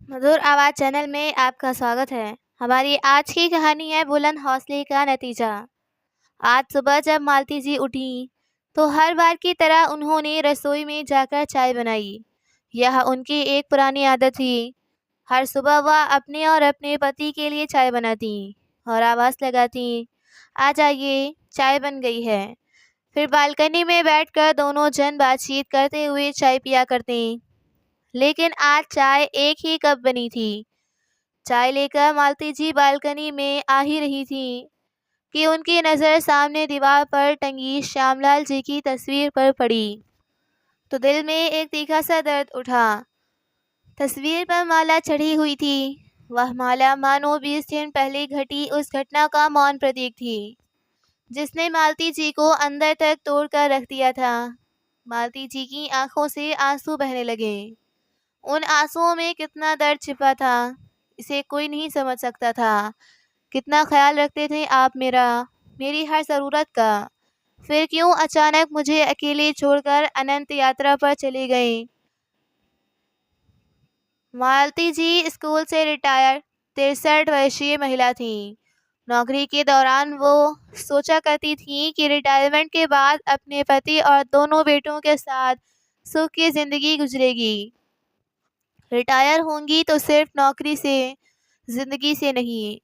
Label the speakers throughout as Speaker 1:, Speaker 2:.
Speaker 1: मधुर आवाज़ चैनल में आपका स्वागत है। हमारी आज की कहानी है बुलंद हौसले का नतीजा। आज सुबह जब मालती जी उठी तो हर बार की तरह उन्होंने रसोई में जाकर चाय बनाई। यह उनकी एक पुरानी आदत थी। हर सुबह वह अपने और अपने पति के लिए चाय बनाती और आवाज़ लगाती, आ जाइए, चाय बन गई है। फिर बालकनी में बैठकर दोनों जन बातचीत करते हुए चाय पिया करते। लेकिन आज चाय एक ही कप बनी थी। चाय लेकर मालती जी बालकनी में आ ही रही थी कि उनकी नज़र सामने दीवार पर टंगी श्यामलाल जी की तस्वीर पर पड़ी तो दिल में एक तीखा सा दर्द उठा। तस्वीर पर माला चढ़ी हुई थी। वह माला मानो 20 दिन पहले घटी उस घटना का मौन प्रतीक थी जिसने मालती जी को अंदर तक तोड़कर रख दिया था। मालती जी की आंखों से आंसू बहने लगे। उन आंसुओं में कितना दर्द छिपा था, इसे कोई नहीं समझ सकता था। कितना ख्याल रखते थे आप मेरा, मेरी हर ज़रूरत का। फिर क्यों अचानक मुझे अकेले छोड़कर अनंत यात्रा पर चले गए। मालती जी स्कूल से रिटायर 63 वर्षीय महिला थी। नौकरी के दौरान वो सोचा करती थी कि रिटायरमेंट के बाद अपने पति और दोनों बेटों के साथ सुख की ज़िंदगी गुजरेगी। रिटायर होंगी तो सिर्फ नौकरी से, ज़िंदगी से नहीं,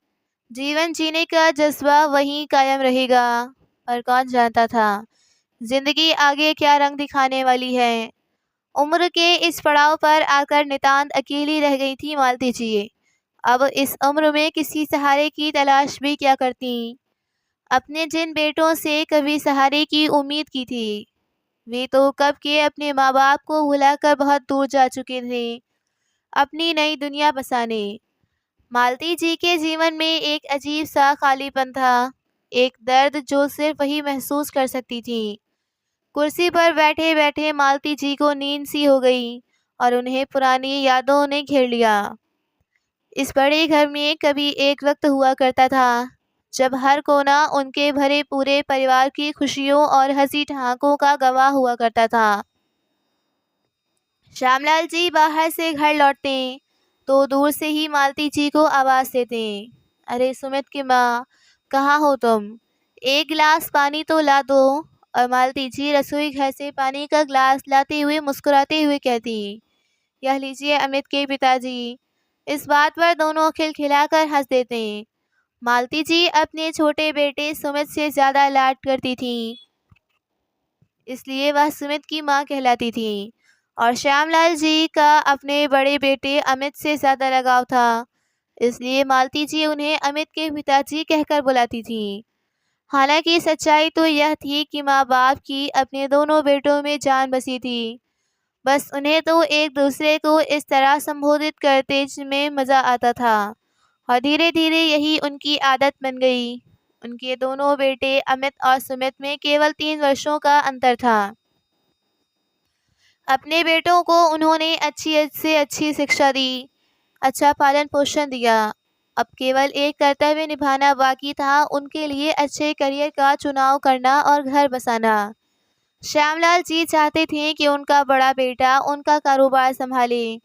Speaker 1: जीवन जीने का जज्बा वहीं कायम रहेगा। पर कौन जानता था ज़िंदगी आगे क्या रंग दिखाने वाली है। उम्र के इस पड़ाव पर आकर नितांत अकेली रह गई थी मालती जी। अब इस उम्र में किसी सहारे की तलाश भी क्या करती। अपने जिन बेटों से कभी सहारे की उम्मीद की थी वे तो कब के अपने माँ बाप को भुलाकर बहुत दूर जा चुके थे अपनी नई दुनिया बसाने। मालती जी के जीवन में एक अजीब सा खालीपन था, एक दर्द जो सिर्फ वही महसूस कर सकती थी। कुर्सी पर बैठे बैठे मालती जी को नींद सी हो गई और उन्हें पुरानी यादों ने घेर लिया। इस बड़े घर में कभी एक वक्त हुआ करता था जब हर कोना उनके भरे पूरे परिवार की खुशियों और हंसी ठहाकों का गवाह हुआ करता था। श्यामलाल जी बाहर से घर लौटते तो दूर से ही मालती जी को आवाज़ देते, अरे सुमित की माँ, कहाँ हो तुम, एक गिलास पानी तो ला दो। और मालती जी रसोई घर से पानी का गिलास लाते हुए मुस्कुराते हुए कहती, यह लीजिए अमित के पिताजी। इस बात पर दोनों खिलखिलाकर हंस देते। मालती जी अपने छोटे बेटे सुमित से ज़्यादा लाड करती थीं, इसलिए वह सुमित की माँ कहलाती थी। और श्यामलाल जी का अपने बड़े बेटे अमित से ज़्यादा लगाव था, इसलिए मालती जी उन्हें अमित के पिताजी कहकर बुलाती थी। हालांकि सच्चाई तो यह थी कि माँ बाप की अपने दोनों बेटों में जान बसी थी। बस उन्हें तो एक दूसरे को इस तरह संबोधित करते में मज़ा आता था और धीरे धीरे यही उनकी आदत बन गई। उनके दोनों बेटे अमित और सुमित में केवल 3 वर्षों का अंतर था। अपने बेटों को उन्होंने अच्छी से अच्छी शिक्षा दी, अच्छा पालन पोषण दिया। अब केवल एक कर्तव्य निभाना बाकी था, उनके लिए अच्छे करियर का चुनाव करना और घर बसाना। श्यामलाल जी चाहते थे कि उनका बड़ा बेटा उनका कारोबार संभाले,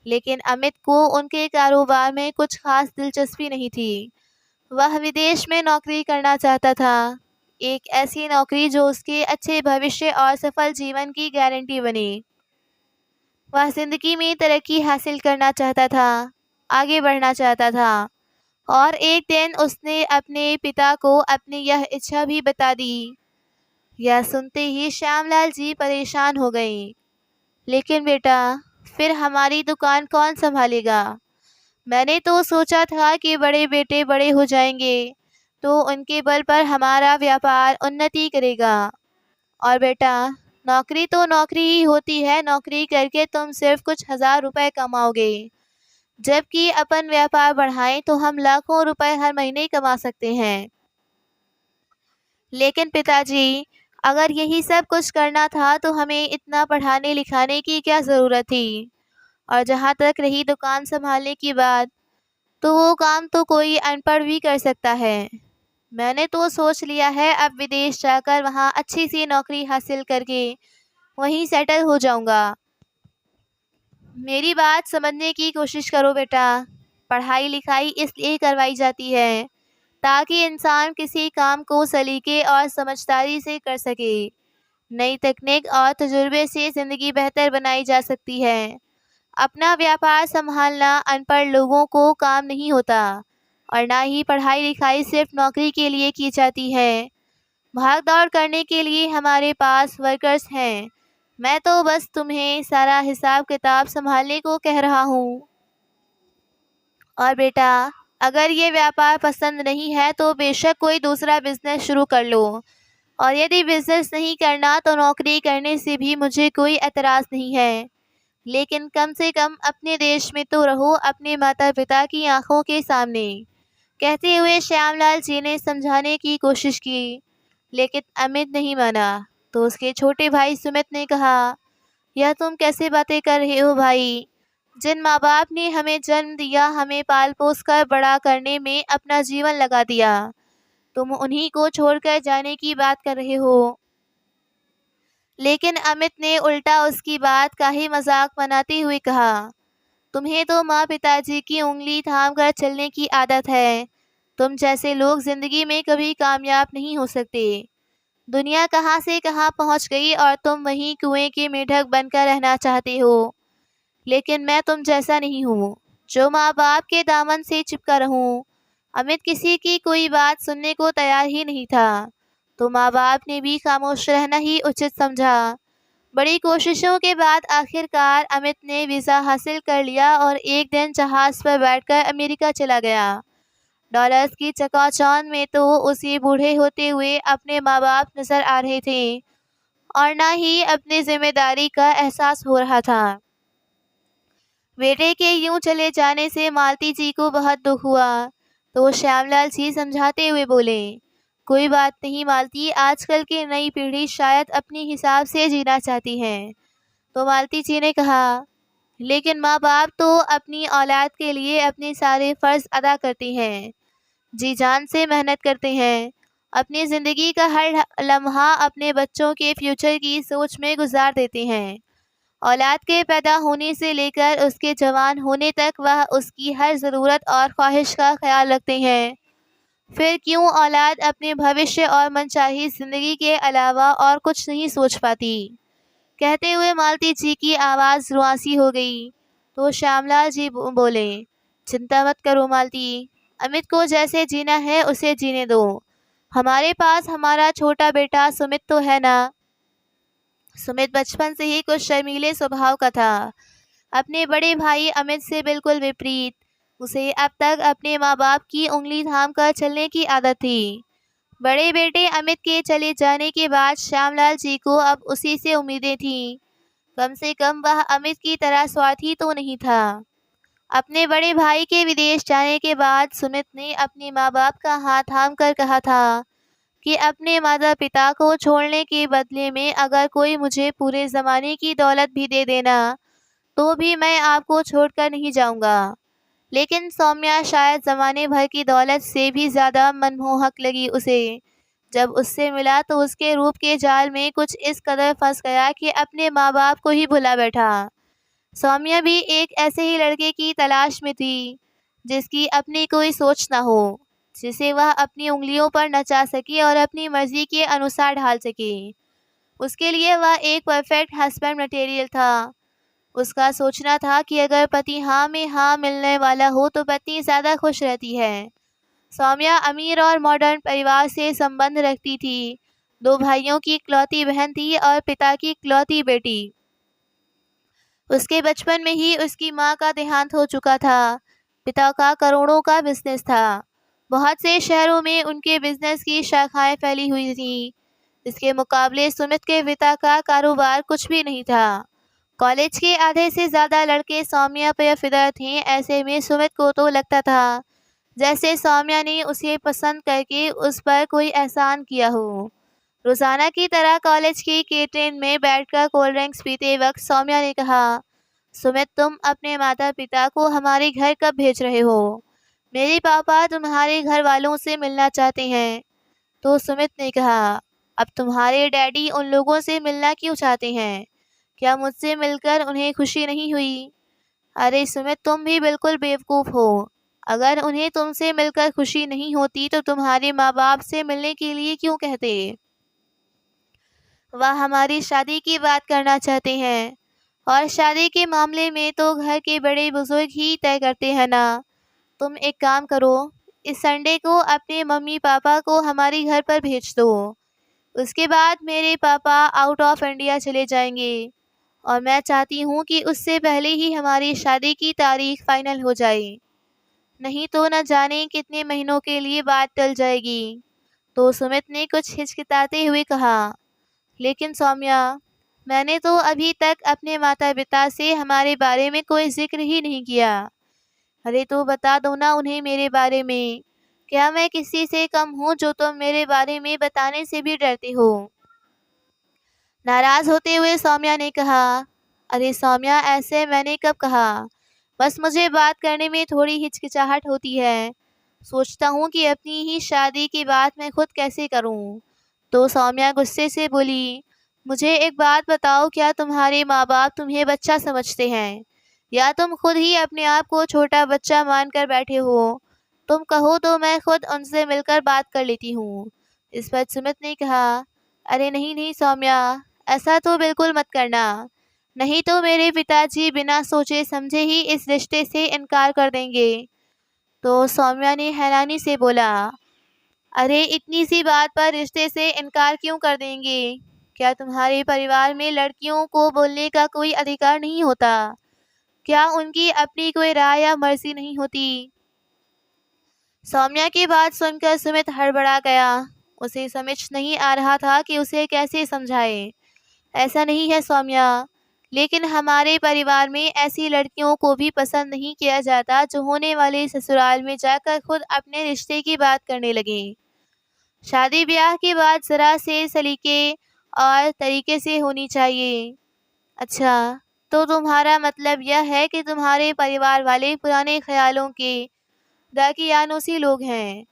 Speaker 1: लेकिन अमित को उनके कारोबार में कुछ खास दिलचस्पी नहीं थी। वह विदेश में नौकरी करना चाहता था, एक ऐसी नौकरी जो उसके अच्छे भविष्य और सफल जीवन की गारंटी बने। वह जिंदगी में तरक्की हासिल करना चाहता था, आगे बढ़ना चाहता था। और एक दिन उसने अपने पिता को अपनी यह इच्छा भी बता दी। यह सुनते ही श्यामलाल जी परेशान हो गए। लेकिन बेटा, फिर हमारी दुकान कौन संभालेगा। मैंने तो सोचा था कि बड़े बेटे बड़े हो जाएंगे तो उनके बल पर हमारा व्यापार उन्नति करेगा। और बेटा, नौकरी तो नौकरी ही होती है, नौकरी करके तुम सिर्फ कुछ 1000 रुपए कमाओगे, जबकि अपन व्यापार बढ़ाएं तो हम लाखों रुपए हर महीने कमा सकते हैं। लेकिन पिताजी, अगर यही सब कुछ करना था तो हमें इतना पढ़ाने लिखाने की क्या ज़रूरत थी। और जहाँ तक रही दुकान संभालने की बात, तो वो काम तो कोई अनपढ़ भी कर सकता है। मैंने तो सोच लिया है अब विदेश जाकर वहाँ अच्छी सी नौकरी हासिल करके वहीं सेटल हो जाऊँगा। मेरी बात समझने की कोशिश करो बेटा। पढ़ाई लिखाई इसलिए करवाई जाती है ताकि इंसान किसी काम को सलीके और समझदारी से कर सके। नई तकनीक और तजुर्बे से ज़िंदगी बेहतर बनाई जा सकती है। अपना व्यापार संभालना अनपढ़ लोगों को काम नहीं होता, और ना ही पढ़ाई लिखाई सिर्फ नौकरी के लिए की जाती है। भाग दौड़ करने के लिए हमारे पास वर्कर्स हैं। मैं तो बस तुम्हें सारा हिसाब किताब संभालने को कह रहा हूँ। और बेटा, अगर ये व्यापार पसंद नहीं है तो बेशक कोई दूसरा बिजनेस शुरू कर लो, और यदि बिजनेस नहीं करना तो नौकरी करने से भी मुझे कोई एतराज़ नहीं है। लेकिन कम से कम अपने देश में तो रहो, अपने माता पिता की आंखों के सामने। कहते हुए श्यामलाल जी ने समझाने की कोशिश की, लेकिन अमित नहीं माना। तो उसके छोटे भाई सुमित ने कहा, यह तुम कैसे बातें कर रहे हो भाई? जिन माँ बाप ने हमें जन्म दिया, हमें पाल पोस कर बड़ा करने में अपना जीवन लगा दिया, तुम उन्हीं को छोड़कर जाने की बात कर रहे हो। लेकिन अमित ने उल्टा उसकी बात का ही मजाक बनाते हुए कहा, तुम्हें तो माँ पिताजी की उंगली थाम कर चलने की आदत है। तुम जैसे लोग जिंदगी में कभी कामयाब नहीं हो सकते। दुनिया कहाँ से कहाँ पहुँच गई और तुम वहीं कुएं के मेढक बनकर रहना चाहते हो। लेकिन मैं तुम जैसा नहीं हूँ, जो माँ बाप के दामन से चिपका रहूं। अमित किसी की कोई बात सुनने को तैयार ही नहीं था, तो माँ बाप ने भी खामोश रहना ही उचित समझा। बड़ी कोशिशों के बाद आखिरकार अमित ने वीज़ा हासिल कर लिया और एक दिन जहाज़ पर बैठकर अमेरिका चला गया। डॉलर्स की चकाचौंध में तो उसे बूढ़े होते हुए अपने माँ बाप नजर आ रहे थे, और न ही अपनी जिम्मेदारी का एहसास हो रहा था। बेटे के यूं चले जाने से मालती जी को बहुत दुख हुआ, तो श्यामलाल जी समझाते हुए बोले, कोई बात नहीं मालती, आजकल की नई पीढ़ी शायद अपने हिसाब से जीना चाहती है। तो मालती जी ने कहा, लेकिन माँ बाप तो अपनी औलाद के लिए अपने सारे फ़र्ज़ अदा करते हैं, जी जान से मेहनत करते हैं, अपनी ज़िंदगी का हर लम्हा अपने बच्चों के फ्यूचर की सोच में गुजार देते हैं। औलाद के पैदा होने से लेकर उसके जवान होने तक वह उसकी हर ज़रूरत और ख्वाहिश का ख्याल रखते हैं। फिर क्यों औलाद अपने भविष्य और मनचाही ज़िंदगी के अलावा और कुछ नहीं सोच पाती? कहते हुए मालती जी की आवाज़ रुआसी हो गई। तो श्यामलाल जी बोले, चिंता मत करो मालती, अमित को जैसे जीना है उसे जीने दो। हमारे पास हमारा छोटा बेटा सुमित तो है ना। सुमित बचपन से ही कुछ शर्मीले स्वभाव का था, अपने बड़े भाई अमित से बिल्कुल विपरीत। उसे अब तक अपने माँ बाप की उंगली थाम कर चलने की आदत थी। बड़े बेटे अमित के चले जाने के बाद श्यामलाल जी को अब उसी से उम्मीदें थीं। कम से कम वह अमित की तरह स्वार्थी तो नहीं था। अपने बड़े भाई के विदेश जाने के बाद सुमित ने अपने माँ बाप का हाथ थाम कर कहा था कि अपने माता पिता को छोड़ने के बदले में अगर कोई मुझे पूरे ज़माने की दौलत भी दे देना तो भी मैं आपको छोड़कर नहीं जाऊंगा। लेकिन सौम्या शायद ज़माने भर की दौलत से भी ज़्यादा मनमोहक लगी उसे। जब उससे मिला तो उसके रूप के जाल में कुछ इस कदर फंस गया कि अपने माँ बाप को ही भुला बैठा। सौम्या भी एक ऐसे ही लड़के की तलाश में थी, जिसकी अपनी कोई सोच ना हो, जिसे वह अपनी उंगलियों पर नचा सके और अपनी मर्जी के अनुसार ढाल सके। उसके लिए वह एक परफेक्ट हस्बैंड मटेरियल था। उसका सोचना था कि अगर पति हाँ में हाँ मिलने वाला हो तो पत्नी ज़्यादा खुश रहती है। सौम्या अमीर और मॉडर्न परिवार से संबंध रखती थी। 2 भाइयों की इकलौती बहन थी और पिता की इकलौती बेटी। उसके बचपन में ही उसकी माँ का देहांत हो चुका था। पिता का करोड़ों का बिजनेस था। बहुत से शहरों में उनके बिजनेस की शाखाएं फैली हुई थीं। इसके मुकाबले सुमित के पिता का कारोबार कुछ भी नहीं था। कॉलेज के आधे से ज़्यादा लड़के सौम्या पर फिदा थे। ऐसे में सुमित को तो लगता था जैसे सौम्या ने उसे पसंद करके उस पर कोई एहसान किया हो। रोज़ाना की तरह कॉलेज की कैंटीन में बैठकर कोल्ड ड्रिंक्स पीते वक्त सौम्या ने कहा, सुमित तुम अपने माता पिता को हमारे घर कब भेज रहे हो? मेरे पापा तुम्हारे घर वालों से मिलना चाहते हैं। तो सुमित ने कहा, अब तुम्हारे डैडी उन लोगों से मिलना क्यों चाहते हैं? क्या मुझसे मिलकर उन्हें खुशी नहीं हुई? अरे सुमित, तुम भी बिल्कुल बेवकूफ़ हो। अगर उन्हें तुमसे मिलकर खुशी नहीं होती तो तुम्हारे माँ बाप से मिलने के लिए क्यों कहते? वह हमारी शादी की बात करना चाहते हैं, और शादी के मामले में तो घर के बड़े बुजुर्ग ही तय करते हैं ना। तुम एक काम करो, इस संडे को अपने मम्मी पापा को हमारे घर पर भेज दो। उसके बाद मेरे पापा आउट ऑफ इंडिया चले जाएंगे, और मैं चाहती हूँ कि उससे पहले ही हमारी शादी की तारीख फाइनल हो जाए। नहीं तो न जाने कितने महीनों के लिए बात टल जाएगी। तो सुमित ने कुछ हिचकिचाते हुए कहा, लेकिन सौम्या, मैंने तो अभी तक अपने माता पिता से हमारे बारे में कोई जिक्र ही नहीं किया। अरे तो बता दो ना उन्हें मेरे बारे में। क्या मैं किसी से कम हूँ जो तुम मेरे बारे में बताने से भी डरते हो? नाराज होते हुए सौम्या ने कहा, अरे सौम्या, ऐसे मैंने कब कहा? बस मुझे बात करने में थोड़ी हिचकिचाहट होती है। सोचता हूँ कि अपनी ही शादी की बात मैं खुद कैसे करूँ। तो सौम्या गुस्से से बोली, मुझे एक बात बताओ, क्या तुम्हारे माँ बाप तुम्हें बच्चा समझते हैं, या तुम खुद ही अपने आप को छोटा बच्चा मानकर बैठे हो? तुम कहो तो मैं खुद उनसे मिलकर बात कर लेती हूँ। इस पर सुमित ने कहा, अरे नहीं नहीं सौम्या, ऐसा तो बिल्कुल मत करना। नहीं तो मेरे पिताजी बिना सोचे समझे ही इस रिश्ते से इनकार कर देंगे। तो सौम्या ने हैरानी से बोला, अरे इतनी सी बात पर रिश्ते से इनकार क्यों कर देंगे? क्या तुम्हारे परिवार में लड़कियों को बोलने का कोई अधिकार नहीं होता? क्या उनकी अपनी कोई राय या मर्जी नहीं होती? सौम्या की बात सुनकर सुमित हड़बड़ा गया। उसे समझ नहीं आ रहा था कि उसे कैसे समझाए। ऐसा नहीं है सौम्या, लेकिन हमारे परिवार में ऐसी लड़कियों को भी पसंद नहीं किया जाता जो होने वाले ससुराल में जाकर खुद अपने रिश्ते की बात करने लगे। शादी ब्याह की बात ज़रा से सलीके और तरीके से होनी चाहिए। अच्छा, तो तुम्हारा मतलब यह है कि तुम्हारे परिवार वाले पुराने ख्यालों के दाकियानूसी लोग हैं?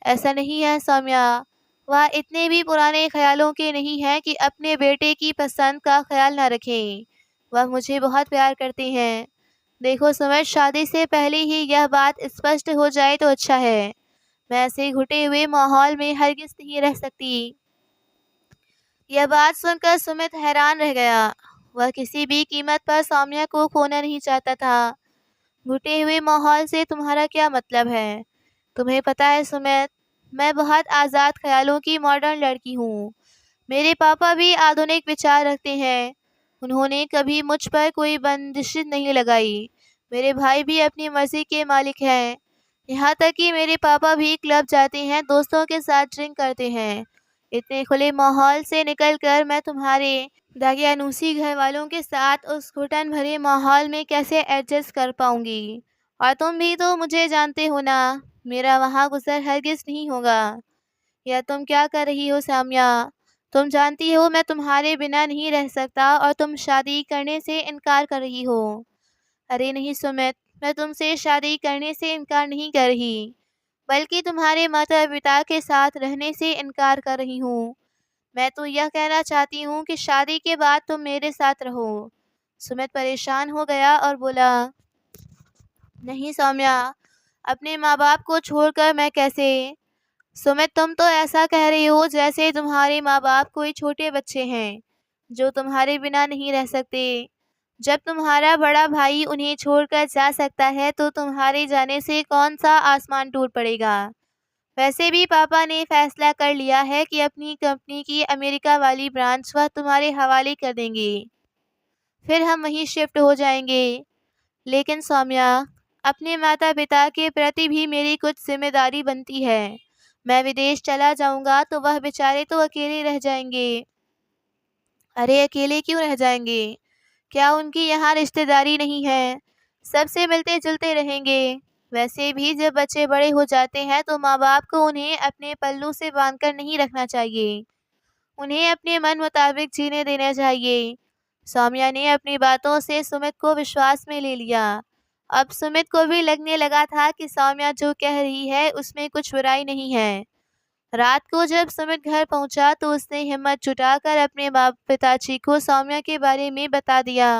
Speaker 1: ऐसा नहीं है सौम्या, वह इतने भी पुराने ख्यालों के नहीं हैं कि अपने बेटे की पसंद का ख्याल न रखें। वह मुझे बहुत प्यार करते हैं। देखो सुमित, शादी से पहले ही यह बात स्पष्ट हो जाए तो अच्छा है। मैं ऐसे घुटे हुए माहौल में हरगिज नहीं रह सकती। यह बात सुनकर सुमित हैरान रह गया। वह किसी भी कीमत पर सौम्या को खोना नहीं चाहता था। घुटे हुए माहौल से तुम्हारा क्या मतलब है? तुम्हें पता है सुमित, मैं बहुत आज़ाद ख्यालों की मॉडर्न लड़की हूँ। मेरे पापा भी आधुनिक विचार रखते हैं। उन्होंने कभी मुझ पर कोई बंदिश नहीं लगाई। मेरे भाई भी अपनी मर्जी के मालिक हैं। यहाँ तक कि मेरे पापा भी क्लब जाते हैं, दोस्तों के साथ ड्रिंक करते हैं। इतने खुले माहौल से निकलकर मैं तुम्हारे दागियानूसी घर वालों के साथ उस घुटन भरे माहौल में कैसे एडजस्ट कर पाऊंगी? और तुम भी तो मुझे जानते हो ना, मेरा वहाँ गुजर हरगिज नहीं होगा। या तुम क्या कर रही हो साम्या? तुम जानती हो मैं तुम्हारे बिना नहीं रह सकता, और तुम शादी करने से इनकार कर रही हो। अरे नहीं सुमित, मैं तुमसे शादी करने से इनकार नहीं कर रही, बल्कि तुम्हारे माता पिता के साथ रहने से इनकार कर रही हूँ। मैं तो यह कहना चाहती हूँ कि शादी के बाद तुम मेरे साथ रहो। सुमित परेशान हो गया और बोला, नहीं सौम्या, अपने माँ बाप को छोड़कर मैं कैसे? सुमित, तुम तो ऐसा कह रही हो जैसे तुम्हारे माँ बाप कोई छोटे बच्चे हैं जो तुम्हारे बिना नहीं रह सकते। जब तुम्हारा बड़ा भाई उन्हें छोड़कर जा सकता है तो तुम्हारे जाने से कौन सा आसमान टूट पड़ेगा? वैसे भी पापा ने फैसला कर लिया है कि अपनी कंपनी की अमेरिका वाली ब्रांच वह तुम्हारे हवाले कर देंगे। फिर हम वहीं शिफ्ट हो जाएंगे। लेकिन सौम्या, अपने माता पिता के प्रति भी मेरी कुछ जिम्मेदारी बनती है। मैं विदेश चला जाऊंगा तो वह बेचारे तो अकेले रह जाएंगे। अरे अकेले क्यों रह जाएंगे? क्या उनकी यहाँ रिश्तेदारी नहीं है? सबसे मिलते जुलते रहेंगे। वैसे भी जब बच्चे बड़े हो जाते हैं तो माँ बाप को उन्हें अपने पल्लू से बांधकर नहीं रखना चाहिए। उन्हें अपने मन मुताबिक जीने देना चाहिए। सौम्या ने अपनी बातों से सुमित को विश्वास में ले लिया। अब सुमित को भी लगने लगा था कि सौम्या जो कह रही है उसमें कुछ बुराई नहीं है। रात को जब सुमित घर पहुंचा तो उसने हिम्मत जुटाकर अपने बाप पिताजी को सौम्या के बारे में बता दिया।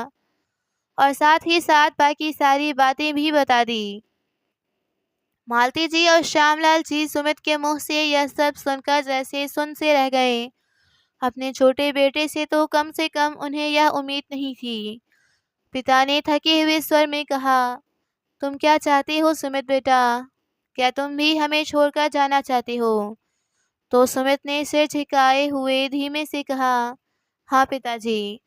Speaker 1: और साथ ही साथ बाकी सारी बातें भी बता दी। मालती जी और श्यामलाल जी सुमित के मुंह से यह सब सुनकर जैसे सुन से रह गए। अपने छोटे बेटे से तो कम से कम उन्हें यह उम्मीद नहीं थी। पिता ने थके हुए स्वर में कहा, तुम क्या चाहते हो सुमित बेटा? क्या तुम भी हमें छोड़कर जाना चाहते हो? तो सुमित ने सिर झुकाए हुए धीमे से कहा, हाँ पिताजी,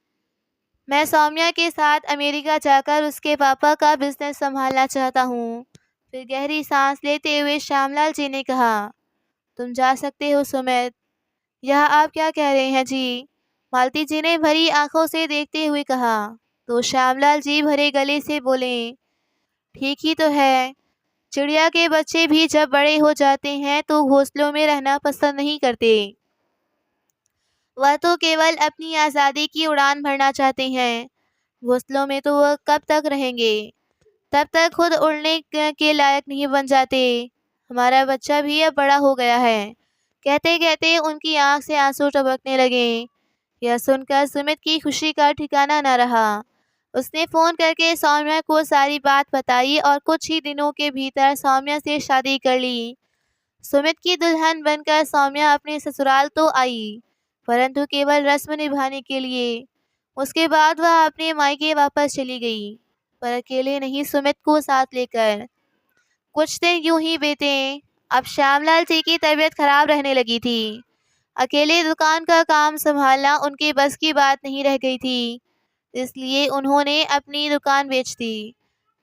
Speaker 1: मैं सौम्या के साथ अमेरिका जाकर उसके पापा का बिजनेस संभालना चाहता हूँ। फिर गहरी सांस लेते हुए श्यामलाल जी ने कहा, तुम जा सकते हो सुमित। यह आप क्या कह रहे हैं जी? मालती जी ने भरी आंखों से देखते हुए कहा। तो श्यामलाल जी भरे गले से बोले, ठीक ही तो है। चिड़िया के बच्चे भी जब बड़े हो जाते हैं तो घोंसलों में रहना पसंद नहीं करते। वह तो केवल अपनी आज़ादी की उड़ान भरना चाहते हैं। घोंसलों में तो वह कब तक रहेंगे? तब तक खुद उड़ने के लायक नहीं बन जाते। हमारा बच्चा भी अब बड़ा हो गया है। कहते कहते उनकी आंख से आंसू टपकने लगे। यह सुनकर सुमित की खुशी का ठिकाना न रहा। उसने फ़ोन करके सौम्या को सारी बात बताई और कुछ ही दिनों के भीतर सौम्या से शादी कर ली। सुमित की दुल्हन बनकर सौम्या अपने ससुराल तो आई, परंतु केवल रस्म निभाने के लिए। उसके बाद वह अपने मायके वापस चली गई, पर अकेले नहीं, सुमित को साथ लेकर। कुछ दिन यूं ही बीते। अब श्यामलाल जी की तबीयत खराब रहने लगी थी। अकेले दुकान का काम संभालना उनके बस की बात नहीं रह गई थी, इसलिए उन्होंने अपनी दुकान बेच दी।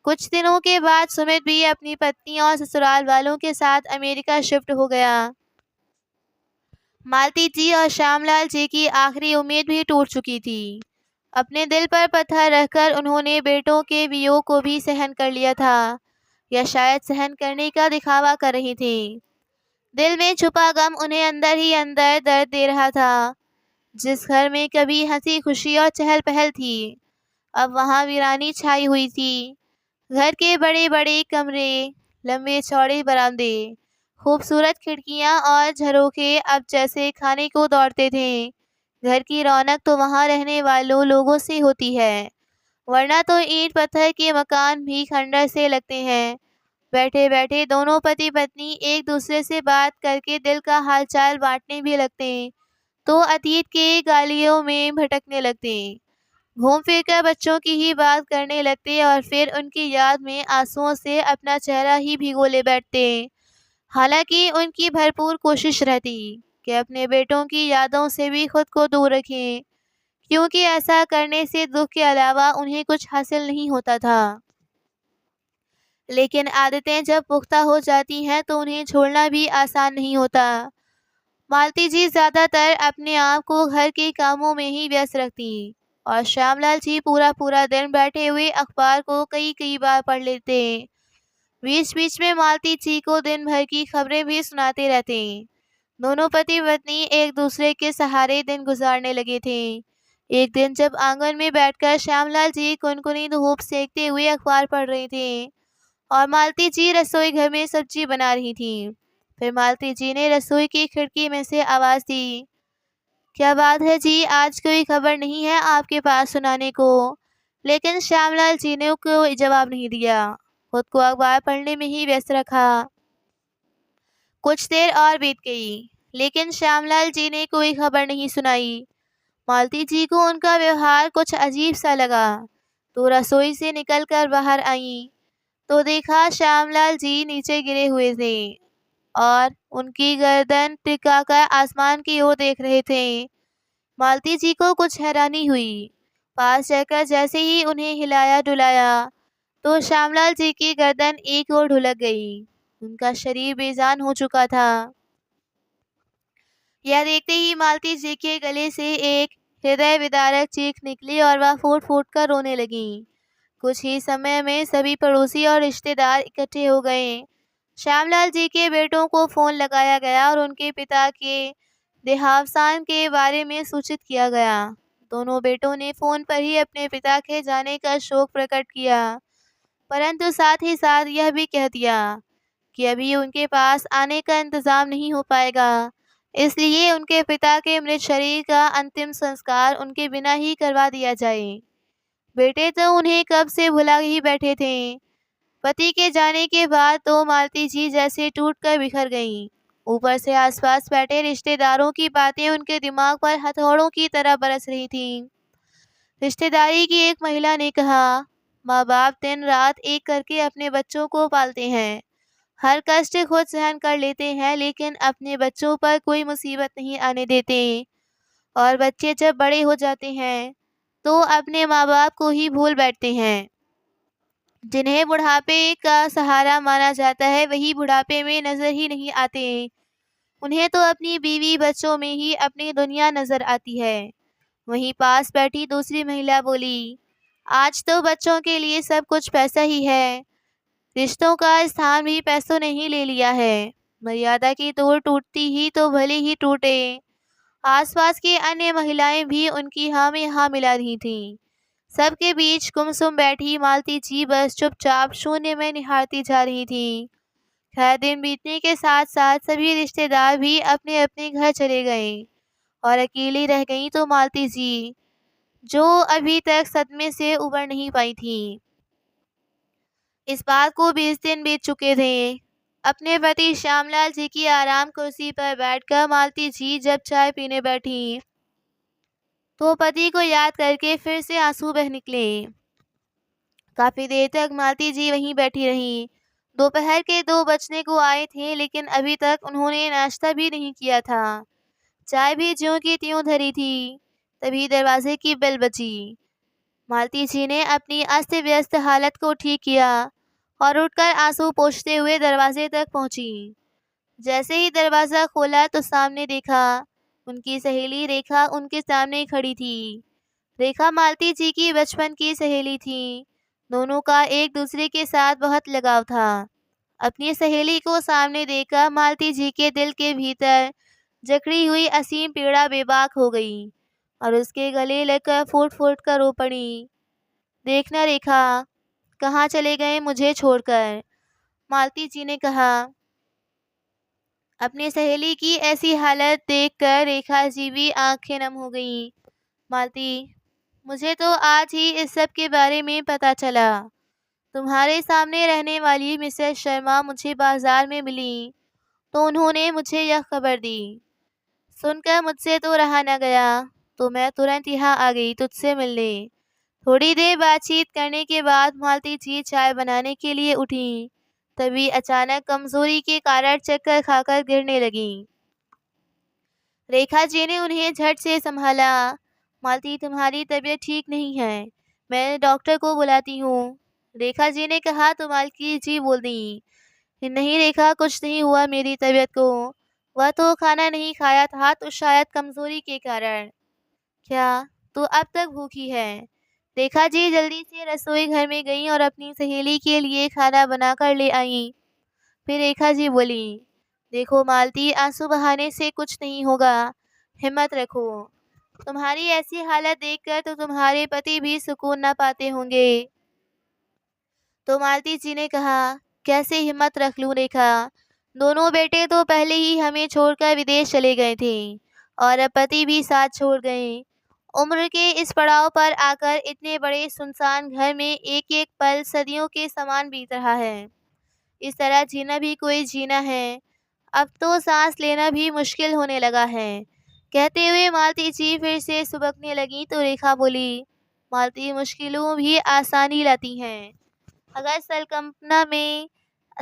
Speaker 1: कुछ दिनों के बाद सुमित भी अपनी पत्नी और ससुराल वालों के साथ अमेरिका शिफ्ट हो गया। मालती जी और श्यामलाल जी की आखिरी उम्मीद भी टूट चुकी थी। अपने दिल पर पत्थर रखकर उन्होंने बेटों के वियोग को भी सहन कर लिया था, या शायद सहन करने का दिखावा कर रही थी। दिल में छुपा गम उन्हें अंदर ही अंदर दर्द दे रहा था। जिस घर में कभी हंसी खुशी और चहल पहल थी, अब वहाँ वीरानी छाई हुई थी। घर के बड़े बड़े कमरे, लंबे चौड़े बरामदे, खूबसूरत खिड़कियाँ और झरोखे अब जैसे खाने को दौड़ते थे। घर की रौनक तो वहाँ रहने वालों लोगों से होती है, वरना तो ईंट पत्थर के मकान भी खंडर से लगते हैं। बैठे बैठे दोनों पति पत्नी एक दूसरे से बात करके दिल का हालचाल बांटने भी लगते, तो अतीत के गालियों में भटकने लगते। घूम फिर कर बच्चों की ही बात करने लगते और फिर उनकी याद में आंसुओं से अपना चेहरा ही भिगोले बैठते। हालांकि उनकी भरपूर कोशिश रहती कि अपने बेटों की यादों से भी खुद को दूर रखें, क्योंकि ऐसा करने से दुख के अलावा उन्हें कुछ हासिल नहीं होता था। लेकिन आदतें जब पुख्ता हो जाती हैं तो उन्हें छोड़ना भी आसान नहीं होता। मालती जी ज़्यादातर अपने आप को घर के कामों में ही व्यस्त रखती और श्यामलाल जी पूरा पूरा दिन बैठे हुए अखबार को कई कई बार पढ़ लेते। बीच बीच में मालती जी को दिन भर की खबरें भी सुनाते रहते। दोनों पति पत्नी एक दूसरे के सहारे दिन गुजारने लगे थे। एक दिन जब आंगन में बैठकर श्यामलाल जी कुनकुनी धूप सेकते हुए अखबार पढ़ रहे थे और मालती जी रसोई घर में सब्जी बना रही थी, फिर मालती जी ने रसोई की खिड़की में से आवाज़ दी, क्या बात है जी, आज कोई खबर नहीं है आपके पास सुनाने को? लेकिन श्यामलाल जी ने कोई जवाब नहीं दिया, खुद को अखबार पढ़ने में ही व्यस्त रखा। कुछ देर और बीत गई, लेकिन श्यामलाल जी ने कोई खबर नहीं सुनाई। मालती जी को उनका व्यवहार कुछ अजीब सा लगा, तो रसोई से निकलकर बाहर आईं, तो देखा श्यामलाल जी नीचे गिरे हुए थे और उनकी गर्दन टिकाकर आसमान की ओर देख रहे थे। मालती जी को कुछ हैरानी हुई। पास जाकर जैसे ही उन्हें हिलाया डुलाया तो श्यामलाल जी की गर्दन एक ओर ढुलक गई। उनका शरीर बेजान हो चुका था। यह देखते ही मालती जी के गले से एक हृदय विदारक चीख निकली और वह फूट फूट कर रोने लगी। कुछ ही समय में सभी पड़ोसी और रिश्तेदार इकट्ठे हो गए। श्यामलाल जी के बेटों को फ़ोन लगाया गया और उनके पिता के देहावसान के बारे में सूचित किया गया। दोनों बेटों ने फ़ोन पर ही अपने पिता के जाने का शोक प्रकट किया, परंतु साथ ही साथ यह भी कह दिया कि अभी उनके पास आने का इंतज़ाम नहीं हो पाएगा, इसलिए उनके पिता के मृत शरीर का अंतिम संस्कार उनके बिना ही करवा दिया जाए। बेटे तो उन्हें कब से भुला ही बैठे थे। पति के जाने के बाद तो मालती जी जैसे टूटकर बिखर गईं। ऊपर से आसपास बैठे रिश्तेदारों की बातें उनके दिमाग पर हथौड़ों की तरह बरस रही थीं। रिश्तेदारी की एक महिला ने कहा, माँ बाप दिन रात एक करके अपने बच्चों को पालते हैं, हर कष्ट खुद सहन कर लेते हैं, लेकिन अपने बच्चों पर कोई मुसीबत नहीं आने देते। और बच्चे जब बड़े हो जाते हैं तो अपने माँ बाप को ही भूल बैठते हैं। जिन्हें बुढ़ापे का सहारा माना जाता है वही बुढ़ापे में नजर ही नहीं आते। उन्हें तो अपनी बीवी बच्चों में ही अपनी दुनिया नजर आती है। वहीं पास बैठी दूसरी महिला बोली, आज तो बच्चों के लिए सब कुछ पैसा ही है, रिश्तों का स्थान भी पैसों ने ही ले लिया है। मर्यादा की तोड़ टूटती ही तो भले ही टूटे। आसपास की अन्य महिलाएं भी उनकी हाँ में हाँ मिला रही थीं। सबके बीच गुमसुम बैठी मालती जी बस चुपचाप शून्य में निहारती जा रही थी। खैर, दिन बीतने के साथ साथ सभी रिश्तेदार भी अपने अपने घर चले गए और अकेली रह गई तो मालती जी, जो अभी तक सदमे से उबर नहीं पाई थी। इस बात को 20 दिन बीत चुके थे। अपने पति श्यामलाल जी की आराम कुर्सी पर बैठकर मालती जी जब चाय पीने बैठी तो पति को याद करके फिर से आंसू बह निकले। काफी देर तक मालती जी वहीं बैठी रहीं। दोपहर के 2 बजने को आए थे, लेकिन अभी तक उन्होंने नाश्ता भी नहीं किया था। चाय भी ज्यों की त्यों धरी थी। तभी दरवाजे की बेल बजी। मालती जी ने अपनी अस्त व्यस्त हालत को ठीक किया और उठकर आंसू पोंछते हुए दरवाजे तक पहुंची। जैसे ही दरवाज़ा खोला तो सामने देखा, उनकी सहेली रेखा उनके सामने खड़ी थी। रेखा मालती जी की बचपन की सहेली थी। दोनों का एक दूसरे के साथ बहुत लगाव था। अपनी सहेली को सामने देखकर मालती जी के दिल के भीतर जकड़ी हुई असीम पीड़ा बेबाक हो गई और उसके गले लगकर फूट फूट कर रो पड़ी। देखना रेखा, कहाँ चले गए मुझे छोड़कर? मालती जी ने कहा। अपनी सहेली की ऐसी हालत देखकर रेखा जी भी आंखें नम हो गईं। मालती, मुझे तो आज ही इस सब के बारे में पता चला। तुम्हारे सामने रहने वाली मिसेस शर्मा मुझे बाजार में मिली तो उन्होंने मुझे यह खबर दी। सुनकर मुझसे तो रहा न गया तो मैं तुरंत यहाँ आ गई तुझसे मिलने। थोड़ी देर बातचीत करने के बाद मालती जी चाय बनाने के लिए उठी। तभी अचानक कमजोरी के कारण चक्कर खाकर गिरने लगी। रेखा जी ने उन्हें झट से संभाला। मालती, तुम्हारी तबीयत ठीक नहीं है, मैं डॉक्टर को बुलाती हूँ। रेखा जी ने कहा तो मालती जी बोल दी, नहीं रेखा, कुछ नहीं हुआ मेरी तबीयत को। वह तो खाना नहीं खाया था तो शायद कमजोरी के कारण। क्या तू अब तक भूखी है? रेखा जी जल्दी से रसोई घर में गईं और अपनी सहेली के लिए खाना बनाकर ले आईं। फिर रेखा जी बोली, देखो मालती, आंसू बहाने से कुछ नहीं होगा, हिम्मत रखो। तुम्हारी ऐसी हालत देखकर तो तुम्हारे पति भी सुकून न पाते होंगे। तो मालती जी ने कहा, कैसे हिम्मत रख लूं रेखा? दोनों बेटे तो पहले ही हमें छोड़कर विदेश चले गए थे और अब पति भी साथ छोड़ गए। उम्र के इस पड़ाव पर आकर इतने बड़े सुनसान घर में एक एक पल सदियों के समान बीत रहा है। इस तरह जीना भी कोई जीना है। अब तो सांस लेना भी मुश्किल होने लगा है। कहते हुए मालती जी फिर से सुबकने लगी तो रेखा बोली, मालती, मुश्किलों भी आसानी लाती हैं। अगर संकल्पना में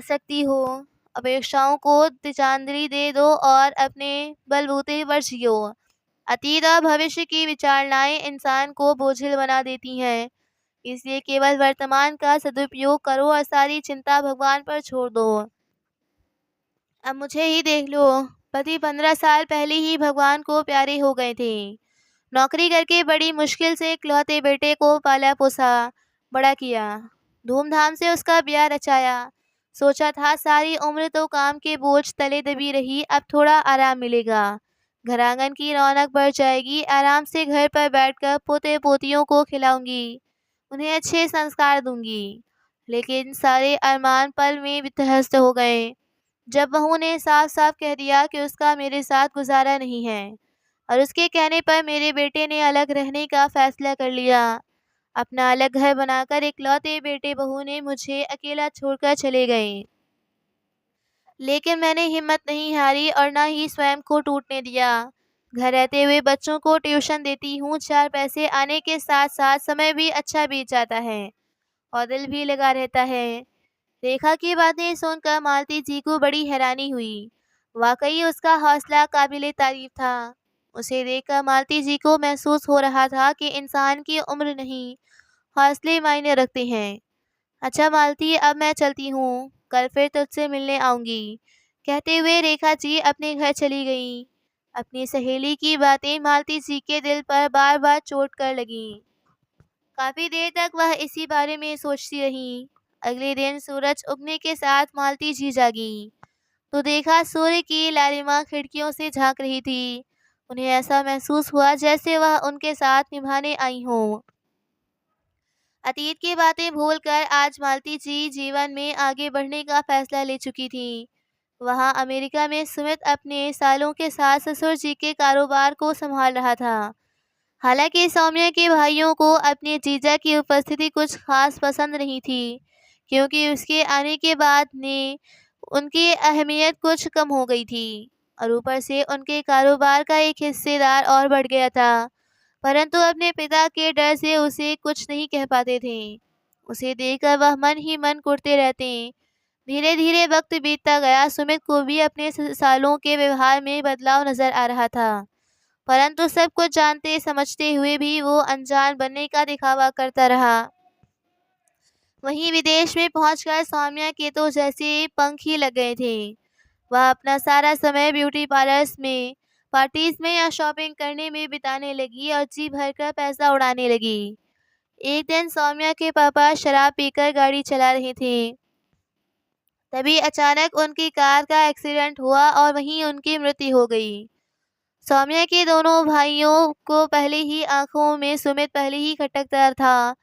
Speaker 1: शक्ति हो, अपेक्षाओं को तिचांदली दे दो और अपने बलबूते पर जियो। अतीत और भविष्य की विचारणाएं इंसान को बोझिल बना देती हैं। इसलिए केवल वर्तमान का सदुपयोग करो और सारी चिंता भगवान पर छोड़ दो। अब मुझे ही देख लो, पति 15 साल पहले ही भगवान को प्यारे हो गए थे। नौकरी करके बड़ी मुश्किल से इकलौते बेटे को पाला पोसा बड़ा किया, धूमधाम से उसका ब्याह रचाया। सोचा था सारी उम्र तो काम के बोझ तले दबी रही, अब थोड़ा आराम मिलेगा, घर आंगन की रौनक बढ़ जाएगी, आराम से घर पर बैठकर पोते पोतियों को खिलाऊंगी, उन्हें अच्छे संस्कार दूंगी। लेकिन सारे अरमान पल में विध्वस्त हो गए जब बहू ने साफ साफ कह दिया कि उसका मेरे साथ गुजारा नहीं है और उसके कहने पर मेरे बेटे ने अलग रहने का फैसला कर लिया। अपना अलग घर बनाकर इकलौते बेटे बहू ने मुझे अकेला छोड़कर चले गए। लेकिन मैंने हिम्मत नहीं हारी और ना ही स्वयं को टूटने दिया। घर रहते हुए बच्चों को ट्यूशन देती हूँ। 4 पैसे आने के साथ साथ समय भी अच्छा बीत जाता है और दिल भी लगा रहता है। रेखा की बातें सुनकर मालती जी को बड़ी हैरानी हुई। वाकई उसका हौसला काबिले तारीफ था। उसे देखकर मालती जी को महसूस हो रहा था कि इंसान की उम्र नहीं, हौसले मायने रखते हैं। अच्छा मालती, अब मैं चलती हूँ, कल फिर तुझसे मिलने आऊँगी। कहते हुए रेखा जी अपने घर चली गईं। अपनी सहेली की बातें मालती जी के दिल पर बार बार चोट कर लगीं। काफ़ी देर तक वह इसी बारे में सोचती रही। अगले दिन सूरज उगने के साथ मालती जी जागी तो देखा सूर्य की लालिमा खिड़कियों से झांक रही थी। उन्हें ऐसा महसूस हुआ जैसे वह उनके साथ निभाने आई हों। अतीत की बातें भूलकर आज मालती जी जीवन में आगे बढ़ने का फैसला ले चुकी थी। वहाँ अमेरिका में सुमित अपने सालों के साथ ससुर जी के कारोबार को संभाल रहा था। हालांकि सौम्या के भाइयों को अपने जीजा की उपस्थिति कुछ खास पसंद नहीं थी, क्योंकि उसके आने के बाद ने उनकी अहमियत कुछ कम हो गई थी और ऊपर से उनके कारोबार का एक हिस्सेदार और बढ़ गया था। परंतु अपने पिता के डर से उसे कुछ नहीं कह पाते थे। उसे देखकर वह मन ही मन कुढ़ते रहते। धीरे धीरे वक्त बीतता गया। सुमित को भी अपने सालों के व्यवहार में बदलाव नजर आ रहा था, परंतु सब कुछ जानते समझते हुए भी वो अनजान बनने का दिखावा करता रहा। वहीं विदेश में पहुंचकर सौम्या के तो जैसे पंख ही लग गए थे। वह अपना सारा समय ब्यूटी पार्लर्स में, पार्टीज में या शॉपिंग करने में बिताने लगी और जी भरकर पैसा उड़ाने लगी। एक दिन सौम्या के पापा शराब पीकर गाड़ी चला रहे थे। तभी अचानक उनकी कार का एक्सीडेंट हुआ और वहीं उनकी मृत्यु हो गई। सौम्या के दोनों भाइयों को पहले ही आंखों में सुमित पहले ही खटकता था।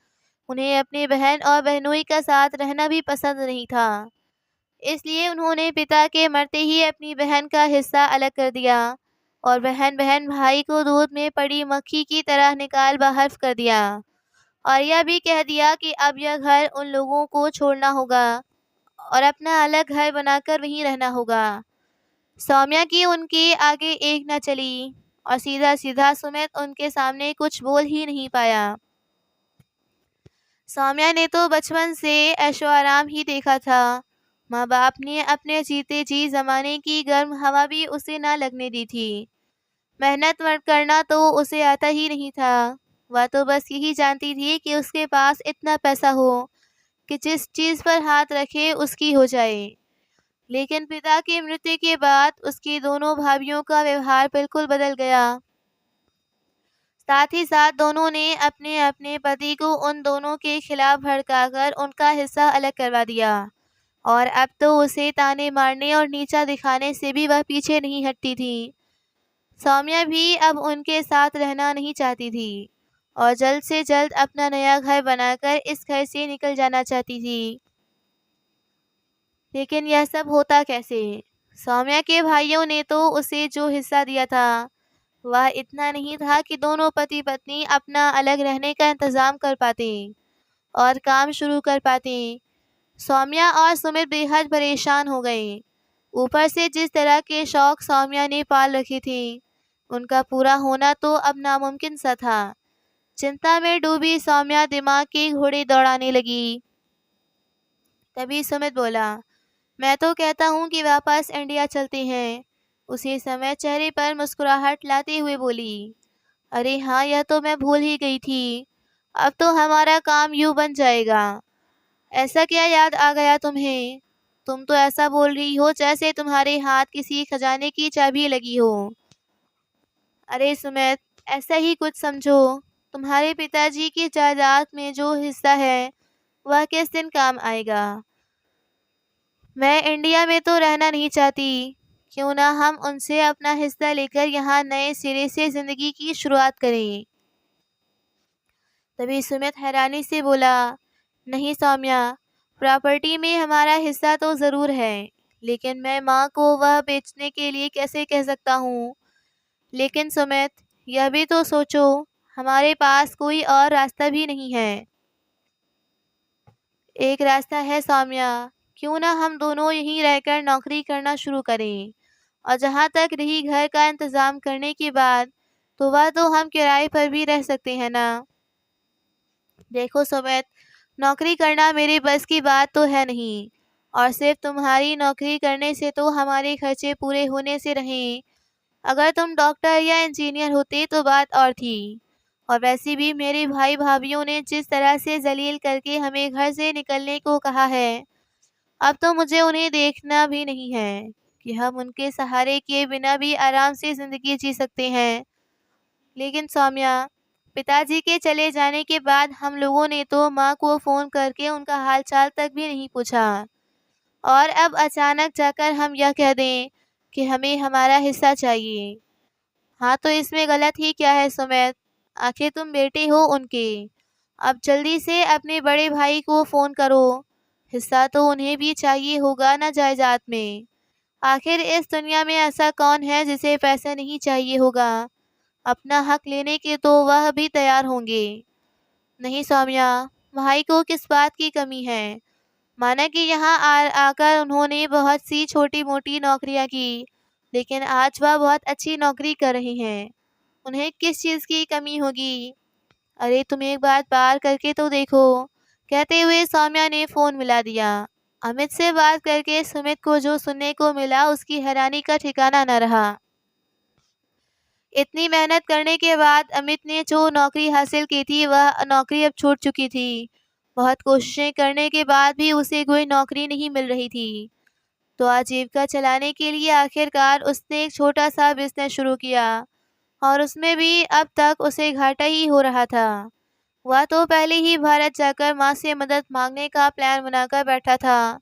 Speaker 1: उन्हें अपनी बहन और बहनोई का साथ रहना भी पसंद नहीं था, इसलिए उन्होंने पिता के मरते ही अपनी बहन का हिस्सा अलग कर दिया और बहन भाई को दूध में पड़ी मक्खी की तरह निकाल बाहर कर दिया और यह भी कह दिया कि अब यह घर उन लोगों को छोड़ना होगा और अपना अलग घर बनाकर वहीं रहना होगा। सौम्या की उनके आगे एक न चली और सीधा सीधा सुमित उनके सामने कुछ बोल ही नहीं पाया। सौम्या ने तो बचपन से ऐशो आराम ही देखा था। माँ बाप ने अपने जीते जी जमाने की गर्म हवा भी उसे ना लगने दी थी। मेहनत करना तो उसे आता ही नहीं था। वह तो बस यही जानती थी कि उसके पास इतना पैसा हो कि जिस चीज़ पर हाथ रखे उसकी हो जाए। लेकिन पिता की मृत्यु के बाद उसकी दोनों भाभियों का व्यवहार बिल्कुल बदल गया। साथ ही साथ दोनों ने अपने अपने पति को उन दोनों के खिलाफ भड़काकर उनका हिस्सा अलग करवा दिया और अब तो उसे ताने मारने और नीचा दिखाने से भी वह पीछे नहीं हटती थी। सौम्या भी अब उनके साथ रहना नहीं चाहती थी और जल्द से जल्द अपना नया घर बनाकर इस घर से निकल जाना चाहती थी। लेकिन यह सब होता कैसे? सौम्या के भाइयों ने तो उसे जो हिस्सा दिया था वह इतना नहीं था कि दोनों पति पत्नी अपना अलग रहने का इंतज़ाम कर पाते और काम शुरू कर पाते। सौम्या और सुमित बेहद परेशान हो गए। ऊपर से जिस तरह के शौक सौम्या ने पाल रखे थे उनका पूरा होना तो अब नामुमकिन सा था। चिंता में डूबी सौम्या दिमाग के घोड़े दौड़ाने लगी। तभी सुमित बोला, मैं तो कहता हूँ कि वापस इंडिया चलते हैं। उसी समय चेहरे पर मुस्कुराहट लाते हुए बोली, अरे हाँ, यह तो मैं भूल ही गई थी। अब तो हमारा काम यूँ बन जाएगा। ऐसा क्या याद आ गया तुम्हें? तुम तो ऐसा बोल रही हो जैसे तुम्हारे हाथ किसी खजाने की चाबी लगी हो। अरे सुमित, ऐसा ही कुछ समझो। तुम्हारे पिताजी की जायदाद में जो हिस्सा है वह किस दिन काम आएगा। मैं इंडिया में तो रहना नहीं चाहती। क्यों ना हम उनसे अपना हिस्सा लेकर यहाँ नए सिरे से जिंदगी की शुरुआत करें। तभी सुमित हैरानी से बोला, नहीं सौम्या, प्रॉपर्टी में हमारा हिस्सा तो ज़रूर है, लेकिन मैं माँ को वह बेचने के लिए कैसे कह सकता हूँ। लेकिन सुमित, यह भी तो सोचो, हमारे पास कोई और रास्ता भी नहीं है। एक रास्ता है सौम्या, क्यों ना हम दोनों यहीं रहकर नौकरी करना शुरू करें। और जहाँ तक रही घर का इंतज़ाम करने की बात, तो वह तो हम किराए पर भी रह सकते हैं ना। देखो सुमित, नौकरी करना मेरे बस की बात तो है नहीं, और सिर्फ तुम्हारी नौकरी करने से तो हमारे खर्चे पूरे होने से रहें। अगर तुम डॉक्टर या इंजीनियर होते तो बात और थी। और वैसे भी मेरे भाई भाभीियों ने जिस तरह से जलील करके हमें घर से निकलने को कहा है, अब तो मुझे उन्हें देखना भी नहीं है कि हम उनके सहारे के बिना भी आराम से ज़िंदगी जी सकते हैं। लेकिन सौम्या, पिताजी के चले जाने के बाद हम लोगों ने तो माँ को फ़ोन करके उनका हालचाल तक भी नहीं पूछा, और अब अचानक जाकर हम यह कह दें कि हमें हमारा हिस्सा चाहिए। हाँ, तो इसमें गलत ही क्या है सुमित? आखिर तुम बेटे हो उनके। अब जल्दी से अपने बड़े भाई को फ़ोन करो। हिस्सा तो उन्हें भी चाहिए होगा ना जायदाद में। आखिर इस दुनिया में ऐसा कौन है जिसे पैसा नहीं चाहिए होगा? अपना हक लेने के तो वह भी तैयार होंगे। नहीं सौम्या, भाई को किस बात की कमी है? माना कि यहाँ आकर उन्होंने बहुत सी छोटी-मोटी नौकरियाँ की, लेकिन आज वह बहुत अच्छी नौकरी कर रहे हैं। उन्हें किस चीज़ की कमी होगी? अरे तुम एक बार पार करके तो देखो। कहते हुए सौम्या ने फ़ोन मिला दिया। अमित से बात करके सुमित को जो सुनने को मिला उसकी हैरानी का ठिकाना न रहा। इतनी मेहनत करने के बाद अमित ने जो नौकरी हासिल की थी वह नौकरी अब छूट चुकी थी। बहुत कोशिशें करने के बाद भी उसे कोई नौकरी नहीं मिल रही थी। तो आजीविका चलाने के लिए आखिरकार उसने एक छोटा सा बिजनेस शुरू किया, और उसमें भी अब तक उसे घाटा ही हो रहा था। वह तो पहले ही भारत जाकर माँ से मदद मांगने का प्लान बनाकर बैठा था।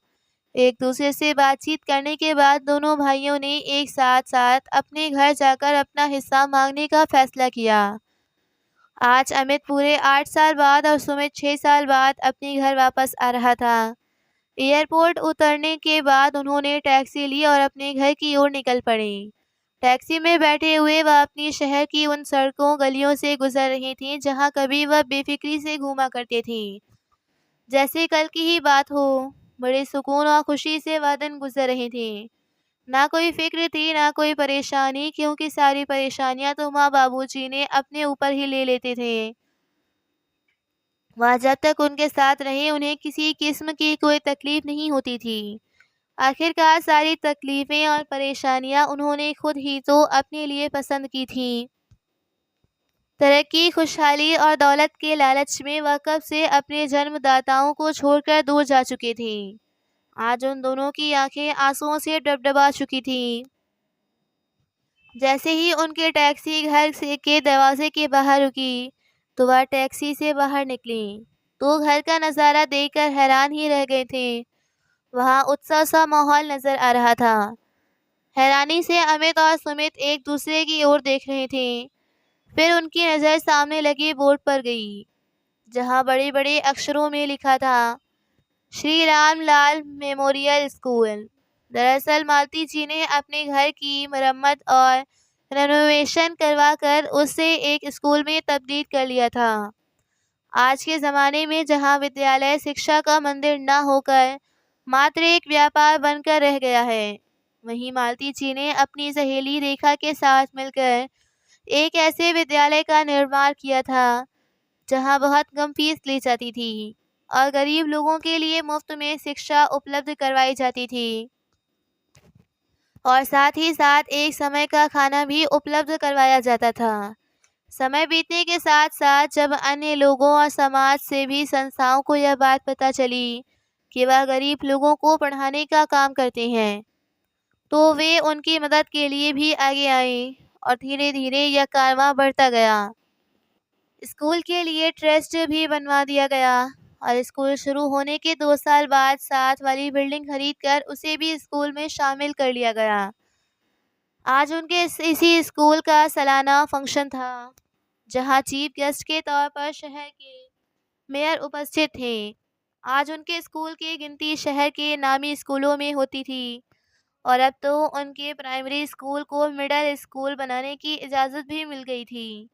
Speaker 1: एक दूसरे से बातचीत करने के बाद दोनों भाइयों ने एक साथ साथ अपने घर जाकर अपना हिस्सा मांगने का फैसला किया। आज अमित पूरे 8 साल बाद और सुमित 6 साल बाद अपने घर वापस आ रहा था। एयरपोर्ट उतरने के बाद उन्होंने टैक्सी ली और अपने घर की ओर निकल पड़े। टैक्सी में बैठे हुए वह अपनी शहर की उन सड़कों गलियों से गुजर रही थी जहां कभी वह बेफिक्री से घूमा करते थे, जैसे कल की ही बात हो। बड़े सुकून और खुशी से वह दिन गुजर रहे थे। ना कोई फिक्र थी ना कोई परेशानी, क्योंकि सारी परेशानियां तो माँ बाबूजी ने अपने ऊपर ही ले लेते थे। वह जब तक उनके साथ रहे उन्हें किसी किस्म की कोई तकलीफ नहीं होती थी। आखिरकार सारी तकलीफ़ें और परेशानियां उन्होंने खुद ही तो अपने लिए पसंद की थीं। तरक्की, खुशहाली और दौलत के लालच में वह कब से अपने जन्मदाताओं को छोड़कर दूर जा चुके थे। आज उन दोनों की आंखें आंसुओं से डबडबा चुकी थीं। जैसे ही उनके टैक्सी घर से के दरवाजे के बाहर रुकी, तो वह टैक्सी से बाहर निकली तो घर का नज़ारा देखकर हैरान ही रह गए थे। वहाँ उत्सव सा माहौल नजर आ रहा था। हैरानी से अमित और सुमित एक दूसरे की ओर देख रहे थे। फिर उनकी नज़र सामने लगे बोर्ड पर गई, जहाँ बड़े बड़े अक्षरों में लिखा था, श्री राम लाल मेमोरियल स्कूल। दरअसल मालती जी ने अपने घर की मरम्मत और रेनोवेशन करवाकर उसे एक स्कूल में तब्दील कर लिया था। आज के ज़माने में जहाँ विद्यालय शिक्षा का मंदिर न होकर मात्र एक व्यापार बनकर रह गया है, वहीं मालती जी ने अपनी सहेली रेखा के साथ मिलकर एक ऐसे विद्यालय का निर्माण किया था जहां बहुत कम फीस ली जाती थी और गरीब लोगों के लिए मुफ्त में शिक्षा उपलब्ध करवाई जाती थी, और साथ ही साथ एक समय का खाना भी उपलब्ध करवाया जाता था। समय बीतने के साथ साथ जब अन्य लोगों और समाज से भी संस्थाओं को यह बात पता चली कि वह गरीब लोगों को पढ़ाने का काम करते हैं, तो वे उनकी मदद के लिए भी आगे आए और धीरे धीरे यह कारवां बढ़ता गया। स्कूल के लिए ट्रस्ट भी बनवा दिया गया और स्कूल शुरू होने के 2 साल बाद साथ वाली बिल्डिंग खरीदकर उसे भी स्कूल में शामिल कर लिया गया। आज उनके इसी स्कूल का सालाना फंक्शन था, जहां चीफ गेस्ट के तौर पर शहर के मेयर उपस्थित थे। आज उनके स्कूल की गिनती शहर के नामी स्कूलों में होती थी, और अब तो उनके प्राइमरी स्कूल को मिडिल स्कूल बनाने की इजाज़त भी मिल गई थी।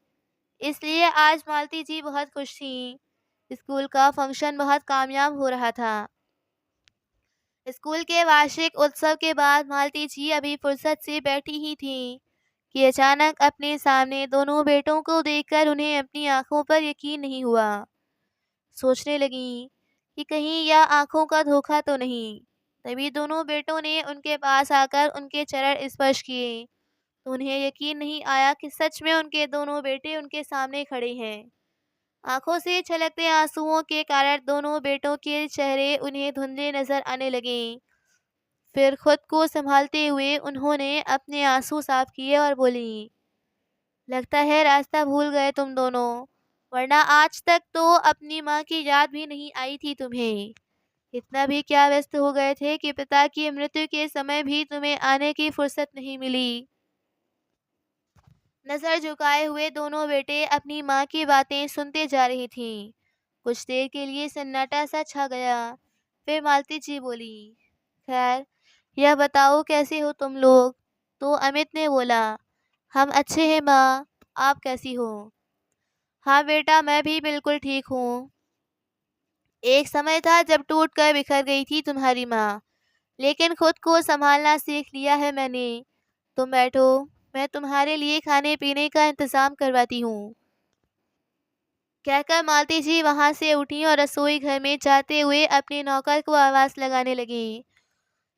Speaker 1: इसलिए आज मालती जी बहुत खुश थीं। स्कूल का फंक्शन बहुत कामयाब हो रहा था। स्कूल के वार्षिक उत्सव के बाद मालती जी अभी फुर्सत से बैठी ही थीं कि अचानक अपने सामने दोनों बेटों को देखकर उन्हें अपनी आंखों पर यकीन नहीं हुआ। सोचने लगीं कि कहीं यह आंखों का धोखा तो नहीं। तभी दोनों बेटों ने उनके पास आकर उनके चरण स्पर्श किए तो उन्हें यकीन नहीं आया कि सच में उनके दोनों बेटे उनके सामने खड़े हैं। आंखों से छलकते आंसुओं के कारण दोनों बेटों के चेहरे उन्हें धुंधले नजर आने लगे। फिर खुद को संभालते हुए उन्होंने अपने आंसू साफ किए और बोली, लगता है रास्ता भूल गए तुम दोनों, वरना आज तक तो अपनी माँ की याद भी नहीं आई थी तुम्हें। इतना भी क्या व्यस्त हो गए थे कि पिता की मृत्यु के समय भी तुम्हें आने की फुर्सत नहीं मिली। नजर झुकाए हुए दोनों बेटे अपनी माँ की बातें सुनते जा रही थीं। कुछ देर के लिए सन्नाटा सा छा गया। फिर मालती जी बोली, खैर यह बताओ कैसे हो तुम लोग। तो अमित ने बोला, हम अच्छे हैं माँ, आप कैसी हो। हाँ बेटा, मैं भी बिल्कुल ठीक हूँ। एक समय था जब टूट कर बिखर गई थी तुम्हारी माँ, लेकिन खुद को संभालना सीख लिया है मैंने। तुम बैठो, मैं तुम्हारे लिए खाने पीने का इंतजाम करवाती हूँ। कहकर मालती जी वहां से उठी और रसोई घर में जाते हुए अपने नौकर को आवाज लगाने लगी।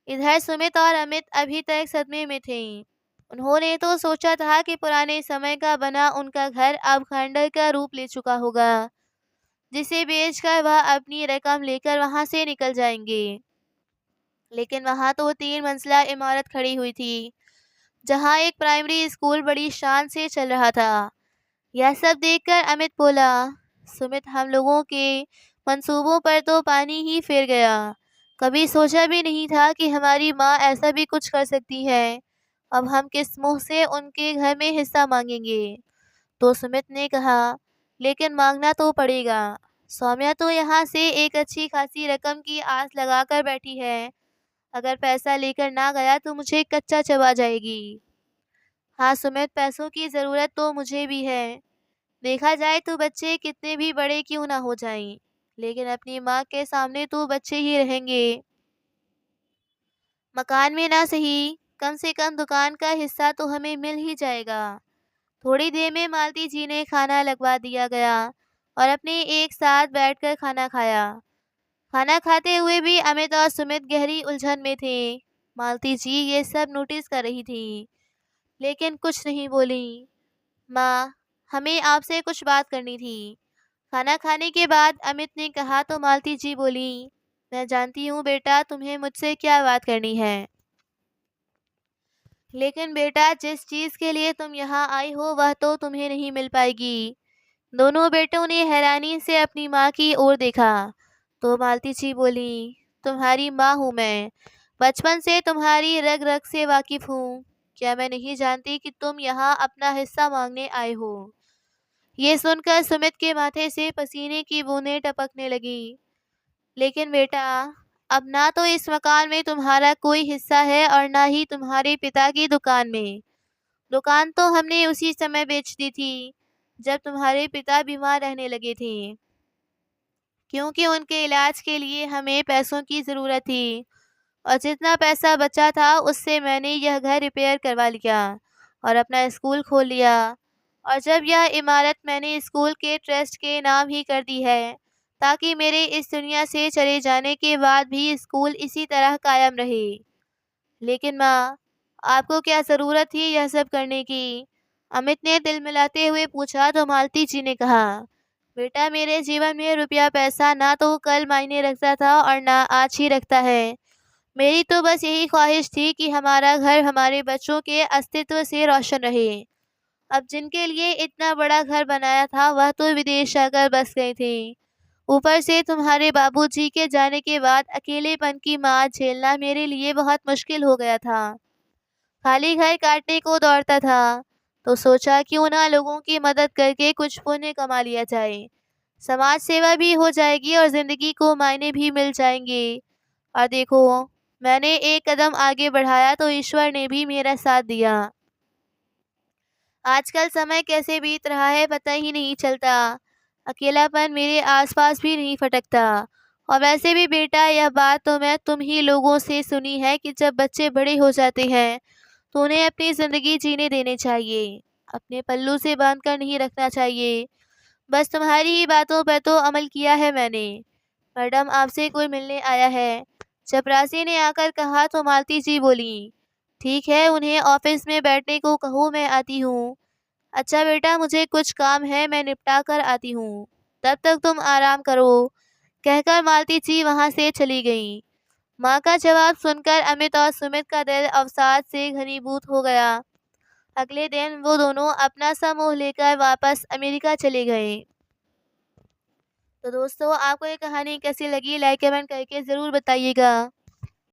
Speaker 1: इधर सुमित और अमित अभी तक सदमे में थे। उन्होंने तो सोचा था कि पुराने समय का बना उनका घर अब खंडर का रूप ले चुका होगा, जिसे बेचकर वह अपनी रकम लेकर वहां से निकल जाएंगे। लेकिन वहां तो 3 मंजिला इमारत खड़ी हुई थी, जहां एक प्राइमरी स्कूल बड़ी शान से चल रहा था। यह सब देखकर अमित बोला, सुमित, हम लोगों के मंसूबों पर तो पानी ही फिर गया। कभी सोचा भी नहीं था कि हमारी माँ ऐसा भी कुछ कर सकती है। अब हम किस मुंह से उनके घर में हिस्सा मांगेंगे। तो सुमित ने कहा, लेकिन मांगना तो पड़ेगा। सौम्या तो यहाँ से एक अच्छी खासी रकम की आस लगाकर बैठी है। अगर पैसा लेकर ना गया तो मुझे कच्चा चबा जाएगी। हाँ सुमित, पैसों की ज़रूरत तो मुझे भी है। देखा जाए तो बच्चे कितने भी बड़े क्यों ना हो जाएं, लेकिन अपनी माँ के सामने तो बच्चे ही रहेंगे। मकान में ना सही, कम से कम दुकान का हिस्सा तो हमें मिल ही जाएगा। थोड़ी देर में मालती जी ने खाना लगवा दिया गया और अपने एक साथ बैठकर खाना खाया। खाना खाते हुए भी अमित और सुमित गहरी उलझन में थे। मालती जी ये सब नोटिस कर रही थी, लेकिन कुछ नहीं बोली। माँ, हमें आपसे कुछ बात करनी थी। खाना खाने के बाद अमित ने कहा तो मालती जी बोली, मैं जानती हूँ बेटा तुम्हें मुझसे क्या बात करनी है, लेकिन बेटा जिस चीज़ के लिए तुम यहाँ आई हो वह तो तुम्हें नहीं मिल पाएगी। दोनों बेटों ने हैरानी से अपनी माँ की ओर देखा तो मालती जी बोली, तुम्हारी माँ हूँ मैं, बचपन से तुम्हारी रग रग से वाकिफ हूँ। क्या मैं नहीं जानती कि तुम यहाँ अपना हिस्सा मांगने आए हो। ये सुनकर सुमित के माथे से पसीने की बूंदें टपकने लगी। लेकिन बेटा, अब ना तो इस मकान में तुम्हारा कोई हिस्सा है और ना ही तुम्हारे पिता की दुकान में। दुकान तो हमने उसी समय बेच दी थी जब तुम्हारे पिता बीमार रहने लगे थे, क्योंकि उनके इलाज के लिए हमें पैसों की ज़रूरत थी और जितना पैसा बचा था उससे मैंने यह घर रिपेयर करवा लिया और अपना स्कूल खोल लिया। और जब यह इमारत मैंने स्कूल के ट्रस्ट के नाम ही कर दी है, ताकि मेरे इस दुनिया से चले जाने के बाद भी स्कूल इसी तरह कायम रहे। लेकिन माँ, आपको क्या ज़रूरत थी यह सब करने की? अमित ने दिल मिलाते हुए पूछा तो मालती जी ने कहा, बेटा मेरे जीवन में रुपया पैसा ना तो कल मायने रखता था और ना आज ही रखता है। मेरी तो बस यही ख्वाहिश थी कि हमारा घर हमारे बच्चों के अस्तित्व से रोशन रहे। अब जिनके लिए इतना बड़ा घर बनाया था वह तो विदेश जाकर बस गए थे। ऊपर से तुम्हारे बाबूजी के जाने के बाद अकेलेपन की मार झेलना मेरे लिए बहुत मुश्किल हो गया था। खाली घर काटने को दौड़ता था, तो सोचा क्यों ना लोगों की मदद करके कुछ पुण्य कमा लिया जाए। समाज सेवा भी हो जाएगी और ज़िंदगी को मायने भी मिल जाएंगे। और देखो, मैंने एक कदम आगे बढ़ाया तो ईश्वर ने भी मेरा साथ दिया। आजकल समय कैसे बीत रहा है पता ही नहीं चलता। अकेलापन मेरे आसपास भी नहीं फटकता। और वैसे भी बेटा, यह बात तो मैं तुम ही लोगों से सुनी है कि जब बच्चे बड़े हो जाते हैं तो उन्हें अपनी ज़िंदगी जीने देने चाहिए, अपने पल्लू से बांध कर नहीं रखना चाहिए। बस तुम्हारी ही बातों पर तो अमल किया है मैंने। मैडम, आपसे कोई मिलने आया है। चपरासी ने आकर कहा तो मालती जी बोली, ठीक है, उन्हें ऑफिस में बैठने को कहो, मैं आती हूँ। अच्छा बेटा, मुझे कुछ काम है, मैं निपटा कर आती हूँ, तब तक तुम आराम करो, कहकर मालती जी वहां से चली गईं। माँ का जवाब सुनकर अमित और सुमित का दिल अवसाद से घनीभूत हो गया। अगले दिन वो दोनों अपना समूह लेकर वापस अमेरिका चले गए। तो दोस्तों, आपको ये कहानी कैसी लगी, लाइक कमेंट करके ज़रूर बताइएगा।